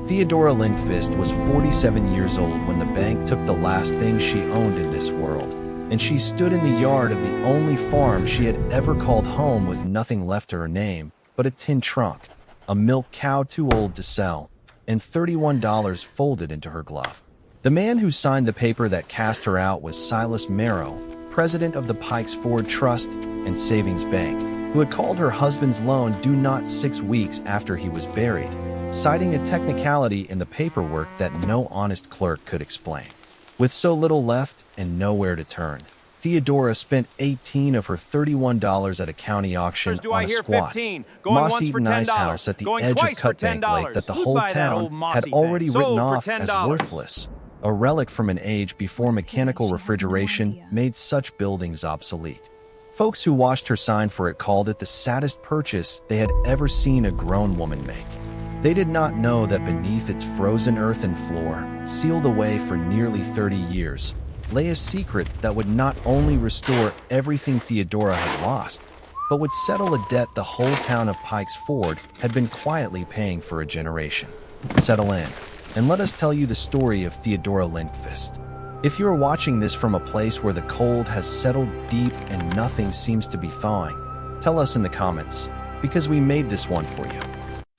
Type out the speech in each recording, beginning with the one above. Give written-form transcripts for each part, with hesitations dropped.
Theodora Lindqvist was 47 years old when the bank took the last thing she owned in this world, and she stood in the yard of the only farm she had ever called home with nothing left to her name but a tin trunk, a milk cow too old to sell, and $31 folded into her glove. The man who signed the paper that cast her out was Silas Merrow, president of the Pike's Ford Trust and Savings Bank, who had called her husband's loan due not 6 weeks after he was buried, citing a technicality in the paperwork that no honest clerk could explain. With so little left and nowhere to turn, Theodora spent $18 of her $31 at a county auction on a squat, moss-eaten Icehouse at the edge of Cut Bank Lake that the whole town had already written off as worthless, a relic from an age before mechanical refrigeration made such buildings obsolete. Folks who watched her sign for it called it the saddest purchase they had ever seen a grown woman make. They did not know that beneath its frozen earthen floor, sealed away for nearly 30 years, lay a secret that would not only restore everything Theodora had lost, but would settle a debt the whole town of Pike's Ford had been quietly paying for a generation. Settle in, and let us tell you the story of Theodora Lindqvist. If you are watching this from a place where the cold has settled deep and nothing seems to be thawing, tell us in the comments, because we made this one for you.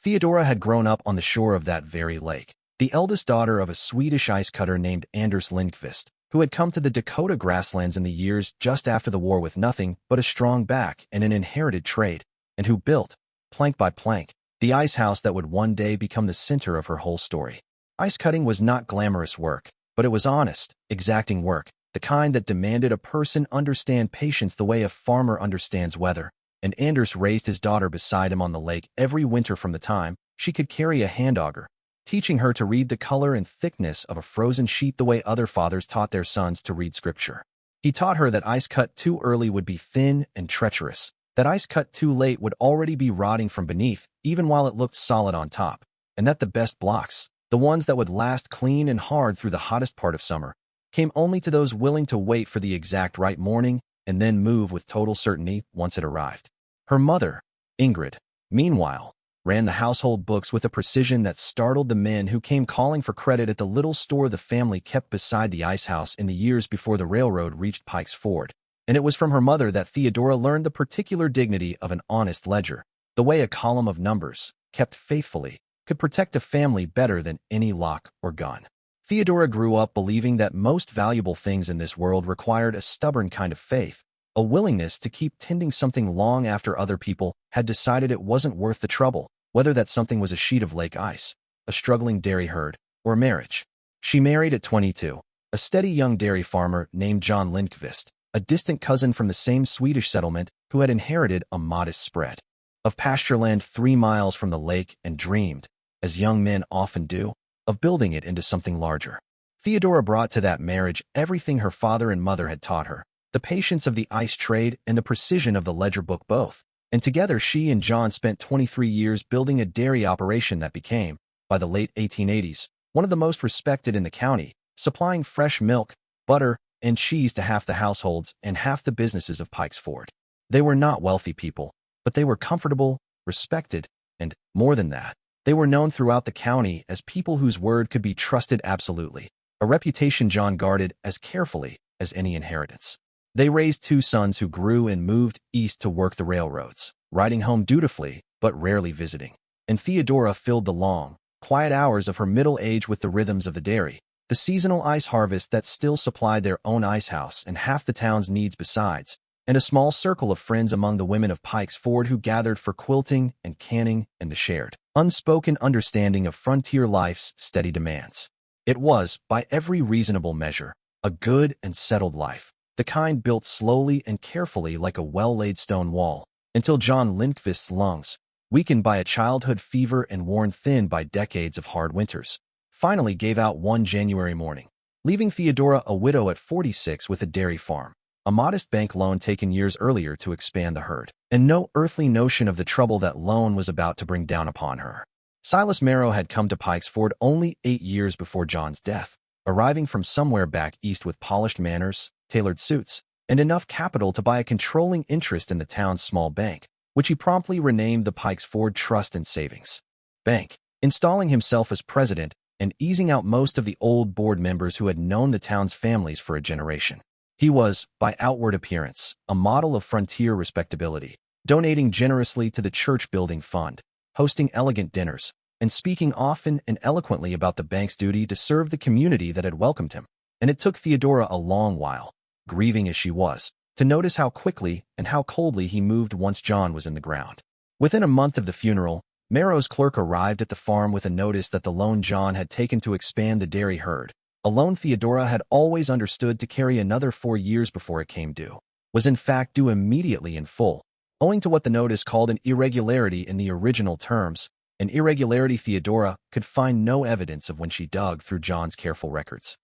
Theodora had grown up on the shore of that very lake, the eldest daughter of a Swedish ice cutter named Anders Lindqvist, who had come to the Dakota grasslands in the years just after the war with nothing but a strong back and an inherited trade, and who built, plank by plank, the ice house that would one day become the center of her whole story. Ice cutting was not glamorous work, but it was honest, exacting work, the kind that demanded a person understand patience the way a farmer understands weather, and Anders raised his daughter beside him on the lake every winter from the time she could carry a hand auger, teaching her to read the color and thickness of a frozen sheet the way other fathers taught their sons to read scripture. He taught her that ice cut too early would be thin and treacherous, that ice cut too late would already be rotting from beneath, even while it looked solid on top, and that the best blocks, the ones that would last clean and hard through the hottest part of summer, came only to those willing to wait for the exact right morning and then move with total certainty once it arrived. Her mother, Ingrid, meanwhile, ran the household books with a precision that startled the men who came calling for credit at the little store the family kept beside the ice house in the years before the railroad reached Pike's Ford. And it was from her mother that Theodora learned the particular dignity of an honest ledger, the way a column of numbers, kept faithfully, could protect a family better than any lock or gun. Theodora grew up believing that most valuable things in this world required a stubborn kind of faith, a willingness to keep tending something long after other people had decided it wasn't worth the trouble, whether that something was a sheet of lake ice, a struggling dairy herd, or marriage. She married at 22, a steady young dairy farmer named John Lindqvist, a distant cousin from the same Swedish settlement who had inherited a modest spread of pasture land 3 miles from the lake and dreamed, as young men often do, of building it into something larger. Theodora brought to that marriage everything her father and mother had taught her, the patience of the ice trade and the precision of the ledger book both, and together she and John spent 23 years building a dairy operation that became, by the late 1880s, one of the most respected in the county, supplying fresh milk, butter, and cheese to half the households and half the businesses of Pike's Ford. They were not wealthy people, but they were comfortable, respected, and, more than that, they were known throughout the county as people whose word could be trusted absolutely, a reputation John guarded as carefully as any inheritance. They raised 2 sons who grew and moved east to work the railroads, riding home dutifully, but rarely visiting. And Theodora filled the long, quiet hours of her middle age with the rhythms of the dairy, the seasonal ice harvest that still supplied their own ice house and half the town's needs besides, and a small circle of friends among the women of Pike's Ford who gathered for quilting and canning and the shared, unspoken understanding of frontier life's steady demands. It was, by every reasonable measure, a good and settled life, the kind built slowly and carefully like a well-laid stone wall, until John Lindqvist's lungs, weakened by a childhood fever and worn thin by decades of hard winters, finally gave out one January morning, leaving Theodora a widow at 46 with a dairy farm, a modest bank loan taken years earlier to expand the herd, and no earthly notion of the trouble that loan was about to bring down upon her. Silas Merrow had come to Pike's Ford only 8 years before John's death, arriving from somewhere back east with polished manners, tailored suits, and enough capital to buy a controlling interest in the town's small bank, which he promptly renamed the Pike's Ford Trust and Savings Bank. installing himself as president and easing out most of the old board members who had known the town's families for a generation. He was, by outward appearance, a model of frontier respectability, donating generously to the church-building fund, hosting elegant dinners, and speaking often and eloquently about the bank's duty to serve the community that had welcomed him. And it took Theodora a long while, grieving as she was, to notice how quickly and how coldly he moved once John was in the ground. Within a month of the funeral, Merrow's clerk arrived at the farm with a notice that the loan John had taken to expand the dairy herd, a loan Theodora had always understood to carry another 4 years before it came due, was in fact due immediately in full, owing to what the notice called an irregularity in the original terms, an irregularity Theodora could find no evidence of when she dug through John's careful records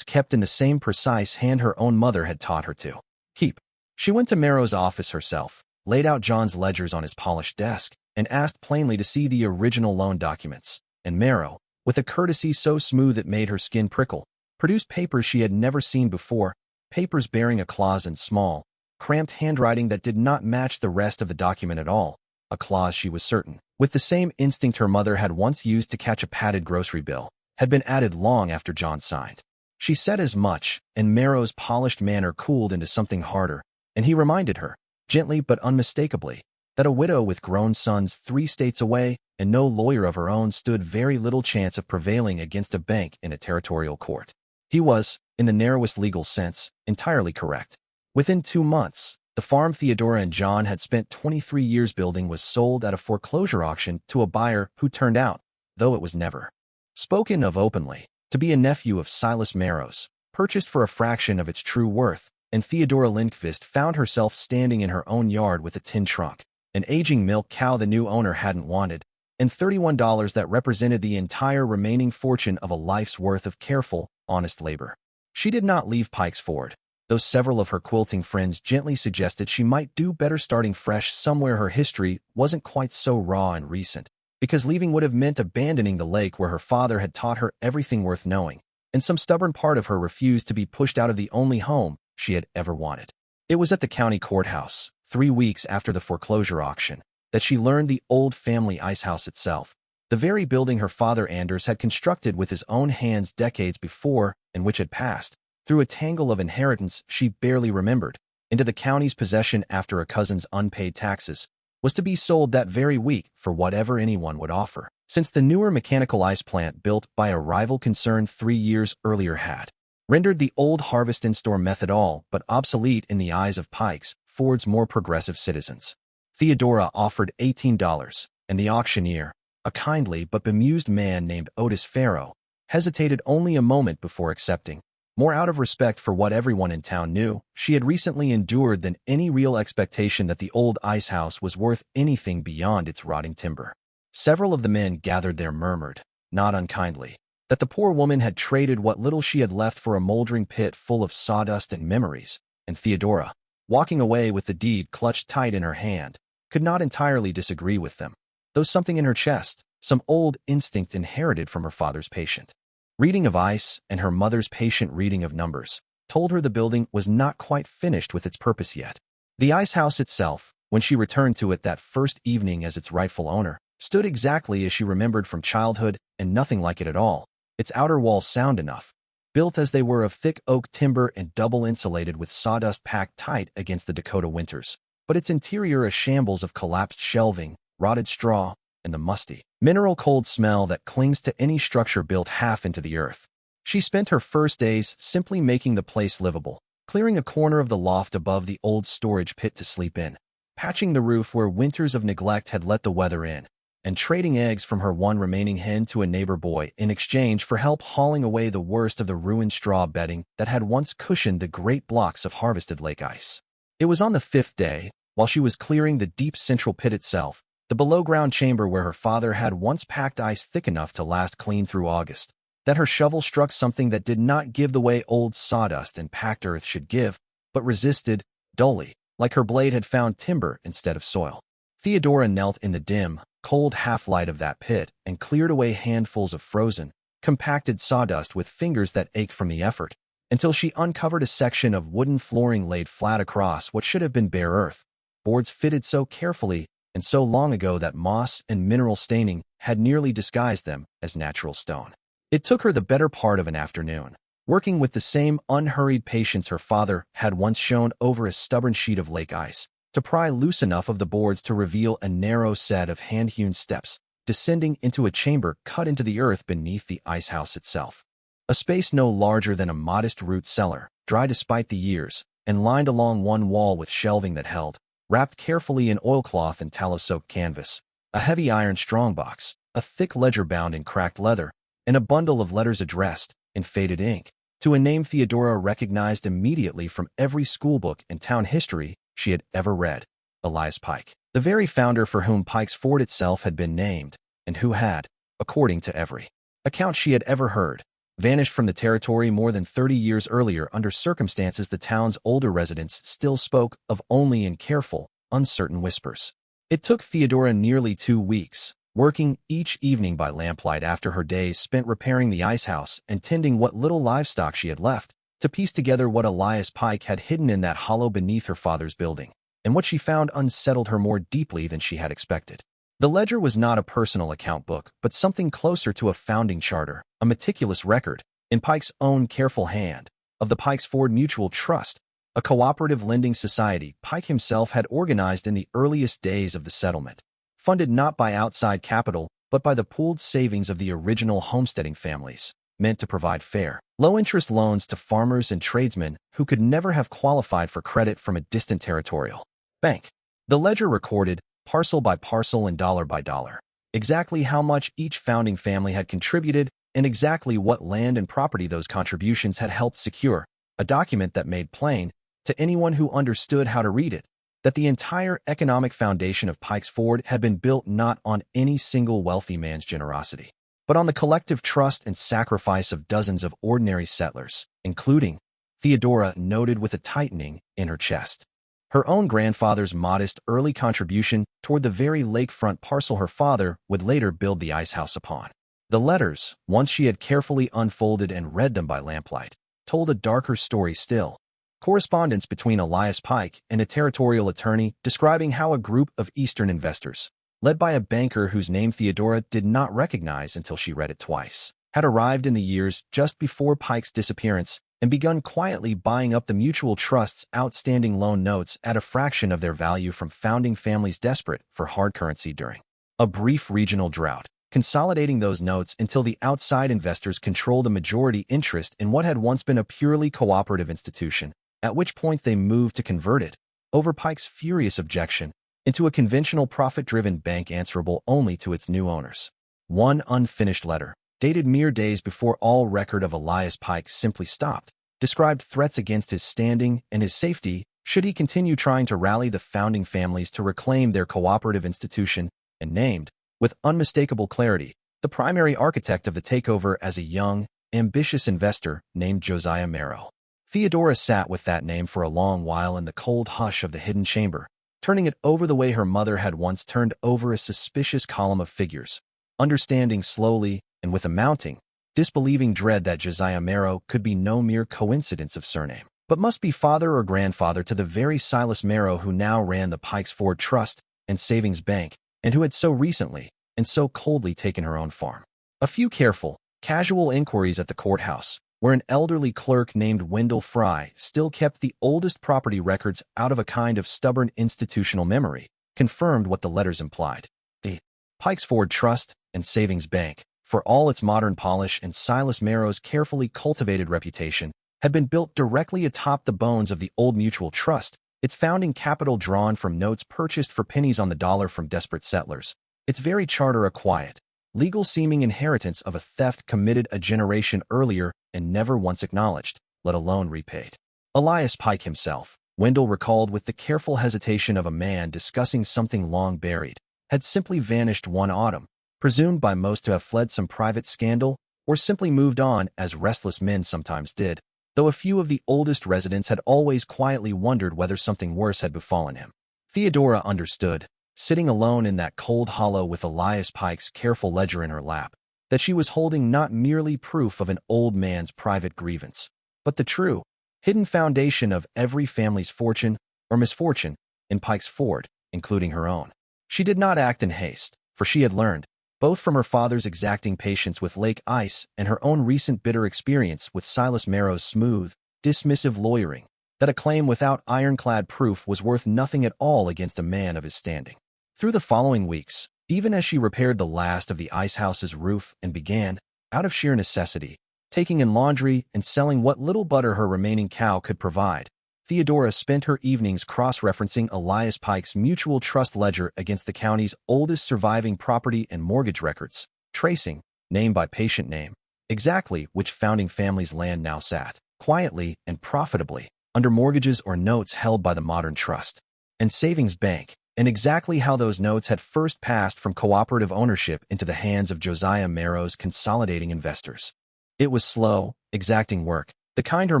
kept in the same precise hand her own mother had taught her to keep. She went to Merrow's office herself, laid out John's ledgers on his polished desk, and asked plainly to see the original loan documents, and Merrow, with a courtesy so smooth it made her skin prickle, produced papers she had never seen before, papers bearing a clause in small, cramped handwriting that did not match the rest of the document at all, a clause she was certain, with the same instinct her mother had once used to catch a padded grocery bill, had been added long after John signed. She said as much, and Merrow's polished manner cooled into something harder, and he reminded her, gently but unmistakably, that a widow with grown sons 3 states away and no lawyer of her own stood very little chance of prevailing against a bank in a territorial court. He was, in the narrowest legal sense, entirely correct. Within 2 months, the farm Theodora and John had spent 23 years building was sold at a foreclosure auction to a buyer who turned out, though it was never spoken of openly, to be a nephew of Silas Merrow's, purchased for a fraction of its true worth, and Theodora Lindqvist found herself standing in her own yard with a tin trunk, an aging milk cow the new owner hadn't wanted, and $31 that represented the entire remaining fortune of a life's worth of careful, honest labor. She did not leave Pike's Ford, though several of her quilting friends gently suggested she might do better starting fresh somewhere her history wasn't quite so raw and recent, because leaving would have meant abandoning the lake where her father had taught her everything worth knowing, and some stubborn part of her refused to be pushed out of the only home she had ever wanted. It was at the county courthouse, 3 weeks after the foreclosure auction, that she learned the old family Icehouse itself, the very building her father Anders had constructed with his own hands decades before and which had passed, through a tangle of inheritance she barely remembered, into the county's possession after a cousin's unpaid taxes, was to be sold that very week for whatever anyone would offer, since the newer mechanical ice plant built by a rival concern 3 years earlier had rendered the old harvest in-store method all but obsolete in the eyes of Pike's, Ford's more progressive citizens. Theodora offered $18, and the auctioneer, a kindly but bemused man named Otis Farrow, hesitated only a moment before accepting, more out of respect for what everyone in town knew she had recently endured than any real expectation that the old Icehouse was worth anything beyond its rotting timber. Several of the men gathered there murmured, not unkindly, that the poor woman had traded what little she had left for a moldering pit full of sawdust and memories, and Theodora, walking away with the deed clutched tight in her hand, could not entirely disagree with them, though something in her chest, some old instinct inherited from her father's patient reading of ice and her mother's patient reading of numbers, told her the building was not quite finished with its purpose yet. The Icehouse itself, when she returned to it that first evening as its rightful owner, stood exactly as she remembered from childhood and nothing like it at all, its outer walls sound enough, built as they were of thick oak timber and double insulated with sawdust packed tight against the Dakota winters, but its interior a shambles of collapsed shelving, rotted straw, and the musty, mineral cold smell that clings to any structure built half into the earth. She spent her first days simply making the place livable, clearing a corner of the loft above the old storage pit to sleep in, patching the roof where winters of neglect had let the weather in, and trading eggs from her one remaining hen to a neighbor boy in exchange for help hauling away the worst of the ruined straw bedding that had once cushioned the great blocks of harvested lake ice. It was on the 5th day, while she was clearing the deep central pit itself, the below-ground chamber where her father had once packed ice thick enough to last clean through August, that her shovel struck something that did not give the way old sawdust and packed earth should give, but resisted, dully, like her blade had found timber instead of soil. Theodora knelt in the dim, cold half-light of that pit and cleared away handfuls of frozen, compacted sawdust with fingers that ached from the effort, until she uncovered a section of wooden flooring laid flat across what should have been bare earth, boards fitted so carefully and so long ago that moss and mineral staining had nearly disguised them as natural stone. It took her the better part of an afternoon, working with the same unhurried patience her father had once shown over a stubborn sheet of lake ice, to pry loose enough of the boards to reveal a narrow set of hand-hewn steps, descending into a chamber cut into the earth beneath the icehouse itself. A space no larger than a modest root cellar, dry despite the years, and lined along one wall with shelving that held, wrapped carefully in oilcloth and tallow-soaked canvas, a heavy iron strongbox, a thick ledger bound in cracked leather, and a bundle of letters addressed, in faded ink, to a name Theodora recognized immediately from every schoolbook and town history she had ever read: Elias Pike, the very founder for whom Pike's Ford itself had been named, and who had, according to every account she had ever heard, vanished from the territory more than 30 years earlier under circumstances the town's older residents still spoke of only in careful, uncertain whispers. It took Theodora nearly 2 weeks, working each evening by lamplight after her days spent repairing the icehouse and tending what little livestock she had left, to piece together what Elias Pike had hidden in that hollow beneath her father's building, and what she found unsettled her more deeply than she had expected. The ledger was not a personal account book, but something closer to a founding charter, a meticulous record, in Pike's own careful hand, of the Pike's Ford Mutual Trust, a cooperative lending society Pike himself had organized in the earliest days of the settlement, funded not by outside capital, but by the pooled savings of the original homesteading families, meant to provide fair, low-interest loans to farmers and tradesmen who could never have qualified for credit from a distant territorial bank. The ledger recorded, parcel by parcel and dollar by dollar, exactly how much each founding family had contributed and exactly what land and property those contributions had helped secure, a document that made plain, to anyone who understood how to read it, that the entire economic foundation of Pike's Ford had been built not on any single wealthy man's generosity, but on the collective trust and sacrifice of dozens of ordinary settlers, including, Theodora noted with a tightening in her chest, her own grandfather's modest early contribution toward the very lakefront parcel her father would later build the icehouse upon. The letters, once she had carefully unfolded and read them by lamplight, told a darker story still. Correspondence between Elias Pike and a territorial attorney describing how a group of Eastern investors, led by a banker whose name Theodora did not recognize until she read it twice, had arrived in the years just before Pike's disappearance and begun quietly buying up the mutual trust's outstanding loan notes at a fraction of their value from founding families desperate for hard currency during a brief regional drought, consolidating those notes until the outside investors controlled a majority interest in what had once been a purely cooperative institution, at which point they moved to convert it, over Pike's furious objection, into a conventional profit-driven bank answerable only to its new owners. One unfinished letter, dated mere days before all record of Elias Pike simply stopped, described threats against his standing and his safety should he continue trying to rally the founding families to reclaim their cooperative institution, and named, with unmistakable clarity, the primary architect of the takeover as a young, ambitious investor named Josiah Marrow. Theodora sat with that name for a long while in the cold hush of the hidden chamber, turning it over the way her mother had once turned over a suspicious column of figures, understanding slowly, and with a mounting, disbelieving dread that Josiah Marrow could be no mere coincidence of surname, but must be father or grandfather to the very Silas Marrow who now ran the Pike's Ford Trust and Savings Bank, and who had so recently and so coldly taken her own farm. A few careful, casual inquiries at the courthouse, where an elderly clerk named Wendell Fry still kept the oldest property records out of a kind of stubborn institutional memory, confirmed what the letters implied. The Pike's Ford Trust and Savings Bank, for all its modern polish and Silas Marrow's carefully cultivated reputation, had been built directly atop the bones of the old mutual trust, its founding capital drawn from notes purchased for pennies on the dollar from desperate settlers, its very charter a quiet, legal-seeming inheritance of a theft committed a generation earlier and never once acknowledged, let alone repaid. Elias Pike himself, Wendell recalled with the careful hesitation of a man discussing something long buried, had simply vanished one autumn, presumed by most to have fled some private scandal, or simply moved on as restless men sometimes did, though a few of the oldest residents had always quietly wondered whether something worse had befallen him. Theodora understood, sitting alone in that cold hollow with Elias Pike's careful ledger in her lap, that she was holding not merely proof of an old man's private grievance, but the true, hidden foundation of every family's fortune or misfortune in Pike's Ford, including her own. She did not act in haste, for she had learned, both from her father's exacting patience with Lake Ice and her own recent bitter experience with Silas Marrow's smooth, dismissive lawyering, that a claim without ironclad proof was worth nothing at all against a man of his standing. Through the following weeks, even as she repaired the last of the Icehouse's roof and began, out of sheer necessity, taking in laundry and selling what little butter her remaining cow could provide, Theodora spent her evenings cross-referencing Elias Pike's mutual trust ledger against the county's oldest surviving property and mortgage records, tracing, name by patient name, exactly which founding family's land now sat, quietly and profitably, under mortgages or notes held by the modern trust and savings bank, and exactly how those notes had first passed from cooperative ownership into the hands of Josiah Marrow's consolidating investors. It was slow, exacting work, the kind her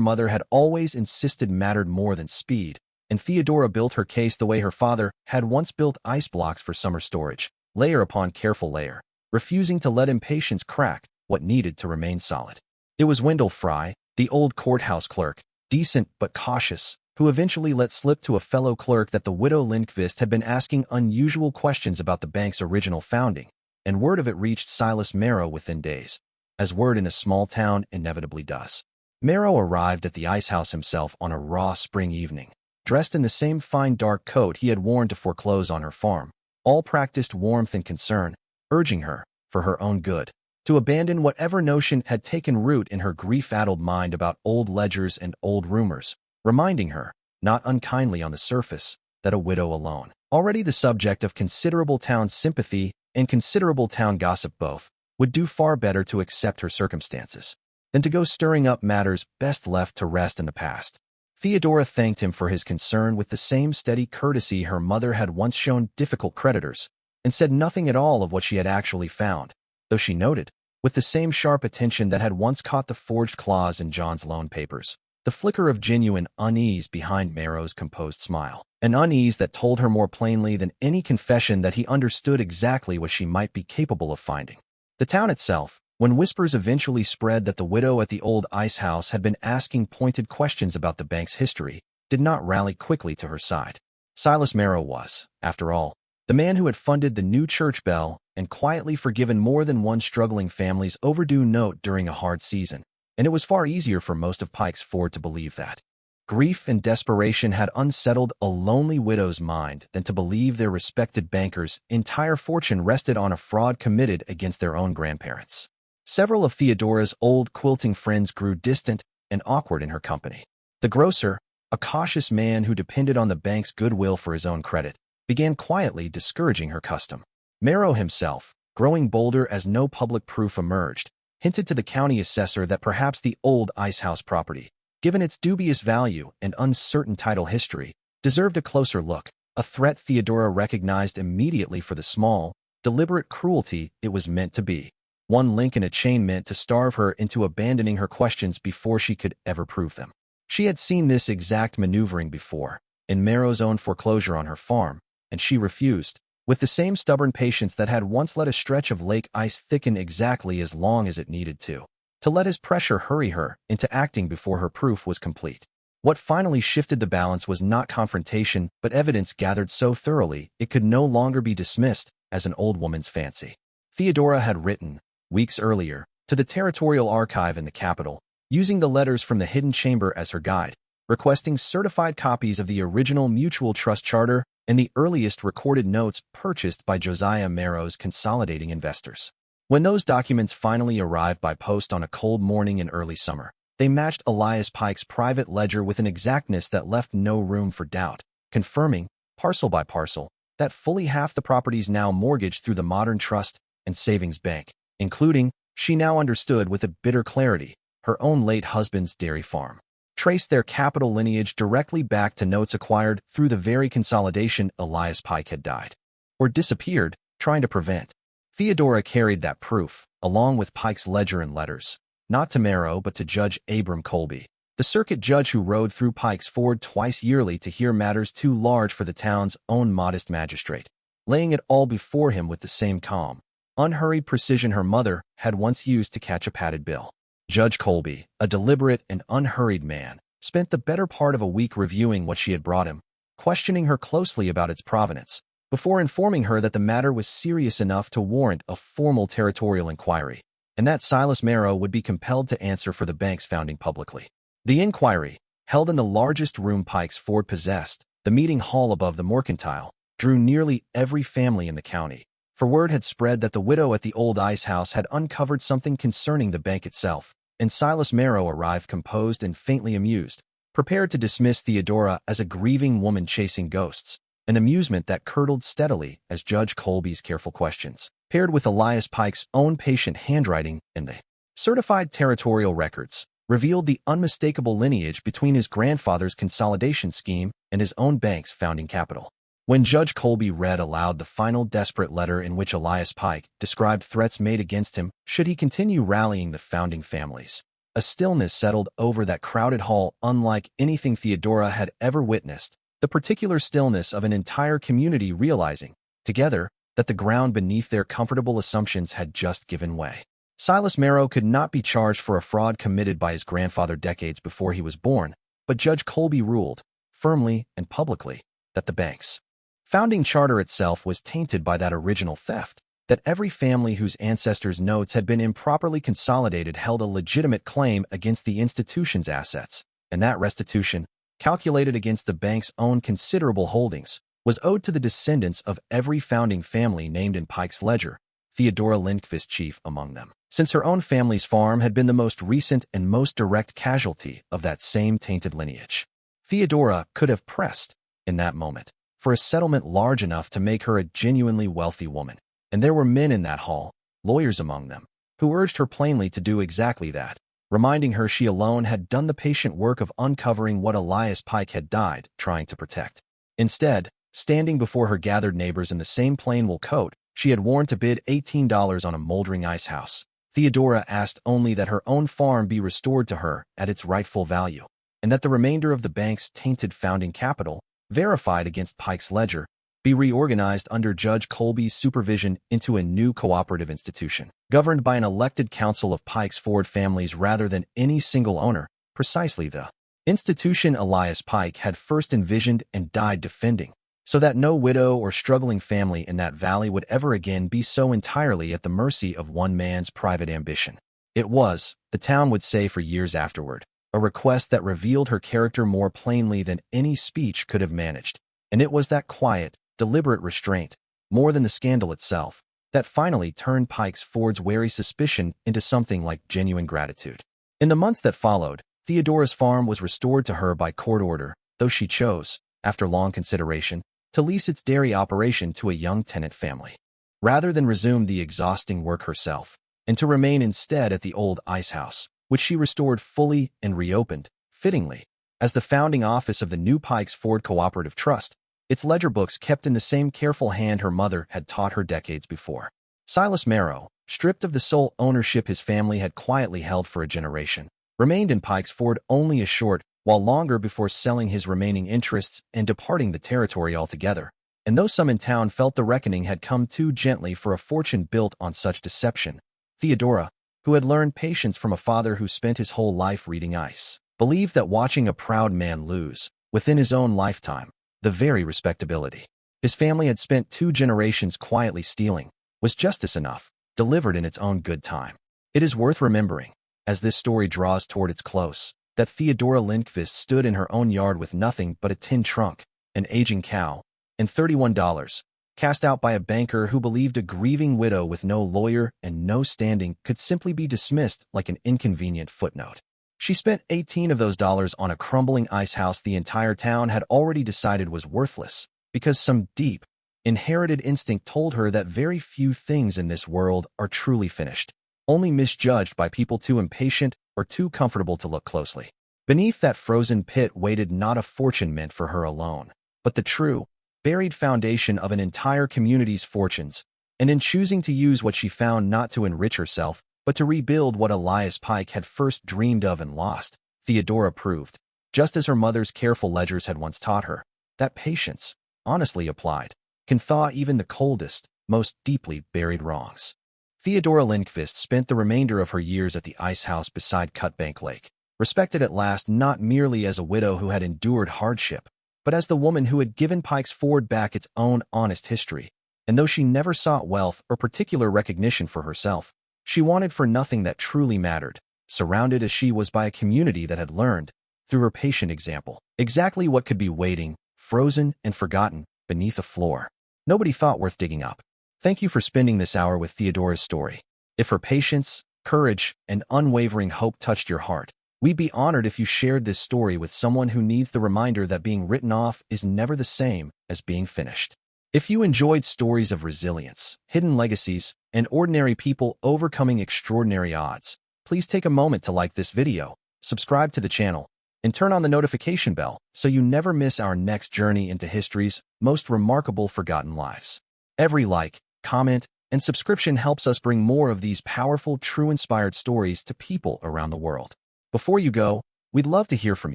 mother had always insisted mattered more than speed, and Theodora built her case the way her father had once built ice blocks for summer storage, layer upon careful layer, refusing to let impatience crack what needed to remain solid. It was Wendell Fry, the old courthouse clerk, decent but cautious, who eventually let slip to a fellow clerk that the widow Lindqvist had been asking unusual questions about the bank's original founding, and word of it reached Silas Marrow within days, as word in a small town inevitably does. Marrow arrived at the Icehouse himself on a raw spring evening, dressed in the same fine dark coat he had worn to foreclose on her farm, all practiced warmth and concern, urging her, for her own good, to abandon whatever notion had taken root in her grief-addled mind about old ledgers and old rumors, reminding her, not unkindly on the surface, that a widow alone, already the subject of considerable town sympathy and considerable town gossip both, would do far better to accept her circumstances than to go stirring up matters best left to rest in the past. Theodora thanked him for his concern with the same steady courtesy her mother had once shown difficult creditors, and said nothing at all of what she had actually found, though she noted, with the same sharp attention that had once caught the forged clause in John's loan papers, the flicker of genuine unease behind Marrow's composed smile, an unease that told her more plainly than any confession that he understood exactly what she might be capable of finding. The town itself, when whispers eventually spread that the widow at the old Icehouse had been asking pointed questions about the bank's history, did not rally quickly to her side. Silas Marrow was, after all, the man who had funded the new church bell and quietly forgiven more than one struggling family's overdue note during a hard season, and it was far easier for most of Pike's Ford to believe that. Grief and desperation had unsettled a lonely widow's mind than to believe their respected banker's entire fortune rested on a fraud committed against their own grandparents. Several of Theodora's old quilting friends grew distant and awkward in her company. The grocer, a cautious man who depended on the bank's goodwill for his own credit, began quietly discouraging her custom. Marrow himself, growing bolder as no public proof emerged, hinted to the county assessor that perhaps the old Icehouse property, given its dubious value and uncertain title history, deserved a closer look, a threat Theodora recognized immediately for the small, deliberate cruelty it was meant to be. One link in a chain meant to starve her into abandoning her questions before she could ever prove them. She had seen this exact maneuvering before, in Marrow's own foreclosure on her farm, and she refused, with the same stubborn patience that had once let a stretch of lake ice thicken exactly as long as it needed to let his pressure hurry her into acting before her proof was complete. What finally shifted the balance was not confrontation, but evidence gathered so thoroughly it could no longer be dismissed as an old woman's fancy. Theodora had written, weeks earlier, to the territorial archive in the capital, using the letters from the hidden chamber as her guide, requesting certified copies of the original mutual trust charter and the earliest recorded notes purchased by Josiah Marrow's consolidating investors. When those documents finally arrived by post on a cold morning in early summer, they matched Elias Pike's private ledger with an exactness that left no room for doubt, confirming, parcel by parcel, that fully half the properties now mortgaged through the modern trust and savings bank, including, she now understood with a bitter clarity, her own late husband's dairy farm, traced their capital lineage directly back to notes acquired through the very consolidation Elias Pike had died, or disappeared, trying to prevent. Theodora carried that proof, along with Pike's ledger and letters, not to Marrow but to Judge Abram Colby, the circuit judge who rode through Pike's Ford twice yearly to hear matters too large for the town's own modest magistrate, laying it all before him with the same calm, unhurried precision her mother had once used to catch a padded bill. Judge Colby, a deliberate and unhurried man, spent the better part of a week reviewing what she had brought him, questioning her closely about its provenance, before informing her that the matter was serious enough to warrant a formal territorial inquiry, and that Silas Marrow would be compelled to answer for the bank's founding publicly. The inquiry, held in the largest room Pike's Ford possessed, the meeting hall above the mercantile, drew nearly every family in the county, for word had spread that the widow at the old Icehouse had uncovered something concerning the bank itself, and Silas Marrow arrived composed and faintly amused, prepared to dismiss Theodora as a grieving woman chasing ghosts, an amusement that curdled steadily as Judge Colby's careful questions, paired with Elias Pike's own patient handwriting and the certified territorial records, revealed the unmistakable lineage between his grandfather's consolidation scheme and his own bank's founding capital. When Judge Colby read aloud the final desperate letter in which Elias Pike described threats made against him should he continue rallying the founding families, a stillness settled over that crowded hall unlike anything Theodora had ever witnessed, the particular stillness of an entire community realizing, together, that the ground beneath their comfortable assumptions had just given way. Silas Marrow could not be charged for a fraud committed by his grandfather decades before he was born, but Judge Colby ruled, firmly and publicly, that the bank's founding charter itself was tainted by that original theft, that every family whose ancestors' notes had been improperly consolidated held a legitimate claim against the institution's assets, and that restitution, calculated against the bank's own considerable holdings, was owed to the descendants of every founding family named in Pike's ledger, Theodora Lindqvist chief among them, since her own family's farm had been the most recent and most direct casualty of that same tainted lineage. Theodora could have pressed, in that moment, for a settlement large enough to make her a genuinely wealthy woman, and there were men in that hall, lawyers among them, who urged her plainly to do exactly that, reminding her she alone had done the patient work of uncovering what Elias Pike had died trying to protect. Instead, standing before her gathered neighbors in the same plain wool coat she had worn to bid $18 on a moldering icehouse, Theodora asked only that her own farm be restored to her at its rightful value, and that the remainder of the bank's tainted founding capital, verified against Pike's ledger, be reorganized under Judge Colby's supervision into a new cooperative institution, governed by an elected council of Pike's Ford families rather than any single owner, precisely the institution Elias Pike had first envisioned and died defending, so that no widow or struggling family in that valley would ever again be so entirely at the mercy of one man's private ambition. It was, the town would say for years afterward, a request that revealed her character more plainly than any speech could have managed, and it was that quiet, deliberate restraint, more than the scandal itself, that finally turned Pike's Ford's wary suspicion into something like genuine gratitude. In the months that followed, Theodora's farm was restored to her by court order, though she chose, after long consideration, to lease its dairy operation to a young tenant family, rather than resume the exhausting work herself, and to remain instead at the old Icehouse, which she restored fully and reopened, fittingly, as the founding office of the new Pike's Ford Cooperative Trust, its ledger books kept in the same careful hand her mother had taught her decades before. Silas Marrow, stripped of the sole ownership his family had quietly held for a generation, remained in Pike's Ford only a short while longer before selling his remaining interests and departing the territory altogether, and though some in town felt the reckoning had come too gently for a fortune built on such deception, Theodora, who had learned patience from a father who spent his whole life reading ice, believed that watching a proud man lose, within his own lifetime, the very respectability his family had spent 2 generations quietly stealing, was justice enough, delivered in its own good time. It is worth remembering, as this story draws toward its close, that Theodora Lindqvist stood in her own yard with nothing but a tin trunk, an aging cow, and $31, cast out by a banker who believed a grieving widow with no lawyer and no standing could simply be dismissed like an inconvenient footnote. She spent 18 of those dollars on a crumbling icehouse the entire town had already decided was worthless, because some deep, inherited instinct told her that very few things in this world are truly finished, only misjudged by people too impatient or too comfortable to look closely. Beneath that frozen pit waited not a fortune meant for her alone, but the true, buried foundation of an entire community's fortunes, and in choosing to use what she found not to enrich herself, but to rebuild what Elias Pike had first dreamed of and lost, Theodora proved, just as her mother's careful ledgers had once taught her, that patience, honestly applied, can thaw even the coldest, most deeply buried wrongs. Theodora Lindqvist spent the remainder of her years at the Icehouse beside Cutbank Lake, respected at last not merely as a widow who had endured hardship, but as the woman who had given Pike's Ford back its own honest history. And though she never sought wealth or particular recognition for herself, she wanted for nothing that truly mattered, surrounded as she was by a community that had learned, through her patient example, exactly what could be waiting, frozen and forgotten, beneath a floor nobody thought worth digging up. Thank you for spending this hour with Theodora's story. If her patience, courage, and unwavering hope touched your heart, we'd be honored if you shared this story with someone who needs the reminder that being written off is never the same as being finished. If you enjoyed stories of resilience, hidden legacies, and ordinary people overcoming extraordinary odds, please take a moment to like this video, subscribe to the channel, and turn on the notification bell so you never miss our next journey into history's most remarkable forgotten lives. Every like, comment, and subscription helps us bring more of these powerful, true inspired stories to people around the world. Before you go, we'd love to hear from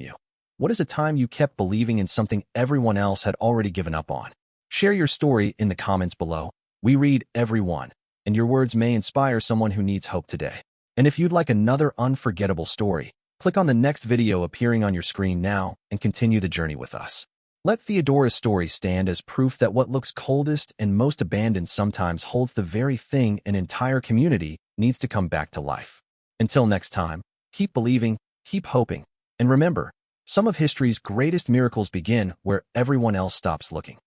you. What is a time you kept believing in something everyone else had already given up on? Share your story in the comments below. We read every one, and your words may inspire someone who needs hope today. And if you'd like another unforgettable story, click on the next video appearing on your screen now and continue the journey with us. Let Theodora's story stand as proof that what looks coldest and most abandoned sometimes holds the very thing an entire community needs to come back to life. Until next time, keep believing, keep hoping, and remember, some of history's greatest miracles begin where everyone else stops looking.